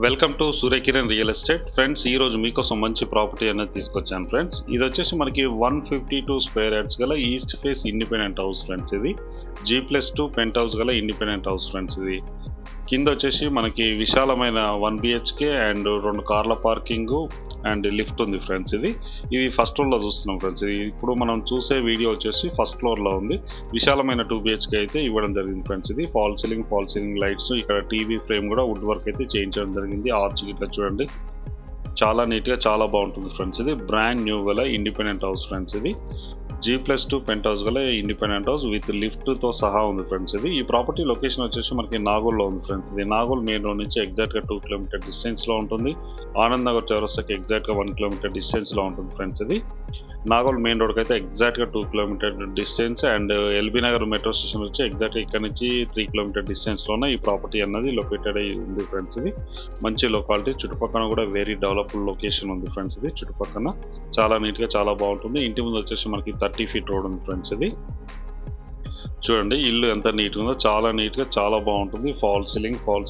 Welcome to Surya Kiran real estate friends. ఈరోజు మీకోసం మంచి ప్రాపర్టీ అనేది తీసుకొచ్చాను ఫ్రెండ్స్. ఇది వచ్చేసి మనకి 152 స్క్వేర్ యార్డ్స్ గల east face independent house friends. ఇది G+2 పెంట్ హౌస్ గల ఇండిపెండెంట్ హౌస్ ఫ్రెండ్స్. ఇది కింద వచ్చేసి మనకి విశాలమైన 1 BHK అండ్ 2 కార్ల పార్కింగ్ అండ్ లిఫ్ట్ ఉంది ఫ్రెండ్స్. ఇది ఫస్ట్ ఫ్లోర్లో చూస్తున్నాం ఫ్రెండ్స్. ఇది ఇప్పుడు మనం చూసే వీడియో వచ్చేసి ఫస్ట్ ఫ్లోర్లో ఉంది. విశాలమైన 2 BHK అయితే ఇవ్వడం జరిగింది ఫ్రెండ్స్. ఇది ఫాల్ సీలింగ్ లైట్స్, ఇక్కడ టీవీ ఫ్రేమ్ కూడా వుడ్ వర్క్ అయితే చేయించడం జరిగింది. ఆర్చ్ ఇట్లా చూడండి, చాలా నీట్గా చాలా బాగుంటుంది ఫ్రెండ్స్. ఇది బ్రాండ్ న్యూ గల ఇండిపెండెంట్ హౌస్ ఫ్రెండ్స్. ఇది G+2 పెంట్ హౌస్ గల ఇండిపెండెంట్ హౌస్ విత్ లిఫ్ట్తో సహా ఉంది ఫ్రెండ్స్. ఈ ప్రాపర్టీ లొకేషన్ వచ్చేసి మనకి నాగోల్లో ఉంది ఫ్రెండ్స్. ఇది నాగోల్ మెయిన్ రోడ్ నుంచి ఎగ్జాక్ట్గా 2 కిలోమీటర్ డిస్టెన్స్లో ఉంటుంది. ఆనంద్ నగర్ చౌరస్తాకి ఎగ్జాక్ట్గా 1 కిలోమీటర్ డిస్టెన్స్లో ఉంటుంది ఫ్రెండ్స్. ఇది నాగోల్ మెయిన్ రోడ్కి అయితే ఎగ్జాక్ట్గా 2 kilometre distance and LB Nagar metro station వచ్చి ఎగ్జాక్ట్గా ఇక్కడ నుంచి 3 కిలోమీటర్ డిస్టెన్స్లోనే ఈ ప్రాపర్టీ అన్నది లొకేటెడ్ అయి ఉంది ఫ్రెండ్స్. ఇది మంచి లొకాలిటీ, చుట్టుపక్కల కూడా వెరీ డెవలప్డ్ లొకేషన్ ఉంది ఫ్రెండ్స్. ఇది చుట్టుపక్కల చాలా నీట్గా చాలా బాగుంటుంది. ఇంటి ముందు వచ్చేసి మనకి 30 ఫీట్ రోడ్ ఉంది ఫ్రెండ్స్. ఇది చూడండి ఇల్లు ఎంత నీట్గా ఉందో, చాలా నీట్గా చాలా బాగుంటుంది. ఫాల్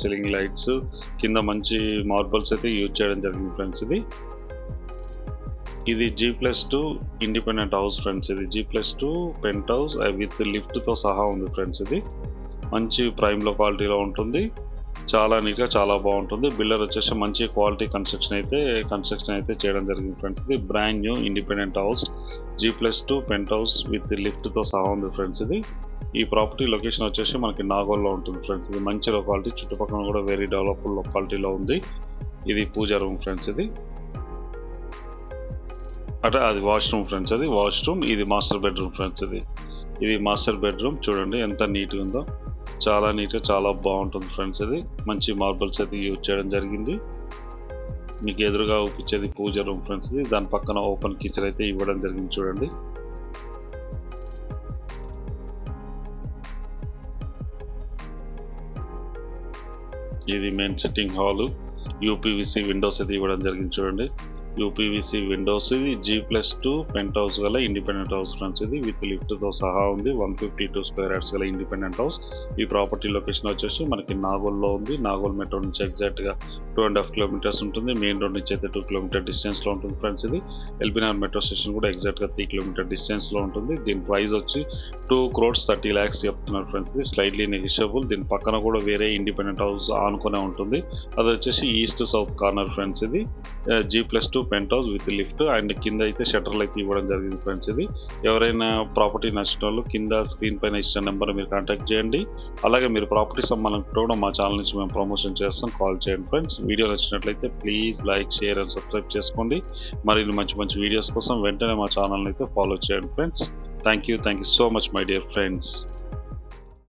సీలింగ్ లైట్స్, కింద మంచి మార్బల్స్ అయితే యూజ్ చేయడం జరిగింది ఫ్రెండ్స్. ఇది G+2 ఇండిపెండెంట్ హౌస్ ఫ్రెండ్స్. ఇది G+2 పెంట్ హౌస్ విత్ లిఫ్ట్తో సహా ఉంది ఫ్రెండ్స్. ఇది మంచి ప్రైమ్ లొకాలిటీలో ఉంటుంది. చాలా నీట్గా చాలా బాగుంటుంది. బిల్డర్ వచ్చేసి మంచి క్వాలిటీ కన్స్ట్రక్షన్ అయితే చేయడం జరిగింది ఫ్రెండ్స్. ఇది brand new independent house G+2 penthouse with లిఫ్ట్తో సహా ఉంది ఫ్రెండ్స్. ఈ ప్రాపర్టీ లొకేషన్ వచ్చేసి మనకి నాగోల్లో ఉంటుంది ఫ్రెండ్స్. ఇది మంచి లొకాలిటీ, చుట్టుపక్కల కూడా వెరీ డెవలప్డ్ లొకాలిటీలో ఉంది. ఇది పూజా రూమ్ ఫ్రెండ్స్. అంటే అది వాష్రూమ్ ఫ్రెండ్స్. అది వాష్రూమ్, ఇది మాస్టర్ బెడ్రూమ్ ఫ్రెండ్స్. ఇది మాస్టర్ బెడ్రూమ్ చూడండి ఎంత నీట్గా ఉందో, చాలా నీట్గా చాలా బాగుంటుంది ఫ్రెండ్స్. ఇది మంచి మార్బల్స్ అయితే యూజ్ చేయడం జరిగింది. మీకు ఎదురుగా చూపించేది పూజ రూమ్ ఫ్రెండ్స్. దాని పక్కన ఓపెన్ కిచెన్ అయితే ఇవ్వడం జరిగింది చూడండి. ఇది main sitting hall, UPVC Windows అయితే ఇవ్వడం జరిగింది చూడండి. UPVC Windows. ఇది G+2 పెంట్ హౌస్ గల ఇండిపెండెంట్ హౌస్ ఫ్రెండ్స్. ఇది విత్ లిఫ్ట్తో సహా ఉంది. 152 స్క్వేర్ యార్డ్స్ గల ఇండిపెండెంట్ హౌస్. ఈ ప్రాపర్టీ లొకేషన్ వచ్చేసి మనకి నాగోల్లో ఉంది. నాగోల్ మెట్రో నుంచి ఎగ్జాక్ట్గా 2.5 కిలోమీటర్స్ ఉంటుంది. మెయిన్ రోడ్ నుంచి అయితే 2 కిలోమీటర్ డిస్టెన్స్లో ఉంటుంది ఫ్రెండ్స్. ఇది ఎల్బీ నగర్ మెట్రో స్టేషన్ కూడా ఎగ్జాక్ట్గా 3 కిలోమీటర్ డిస్టెన్స్లో ఉంటుంది. దీని ప్రైస్ వచ్చి 2,30,00,000 చెప్తున్నారు ఫ్రెండ్స్. ఇది స్లైట్లీ నెగిషియబుల్. దీని పక్కన కూడా వేరే ఇండిపెండెంట్ హౌస్ ఆనుకునే ఉంటుంది. అది వచ్చేసి ఈస్ట్ సౌత్ కార్నర్ ఫ్రెండ్స్. ఇది G+2 penthouse with lift and కింద అయితే షట్టర్లు అయితే ఇవ్వడం జరిగింది ఫ్రెండ్స్. ఎవరైనా ప్రాపర్టీ నచ్చిన వాళ్ళు కింద స్క్రీన్ పైన ఇచ్చిన నెంబర్ మీరు కాంటాక్ట్ చేయండి. అలాగే మీరు ప్రాపర్టీ సంబంధించి కూడా మా ఛానల్ నుంచి మేము ప్రమోషన్ చేస్తాం, కాల్ చేయండి ఫ్రెండ్స్. వీడియో నచ్చినట్లయితే please like, share and subscribe చేసుకోండి. మరిన్ని మంచి వీడియోస్ కోసం వెంటనే మా ఛానల్ని అయితే ఫాలో చేయండి friends. Thank you so much my dear friends.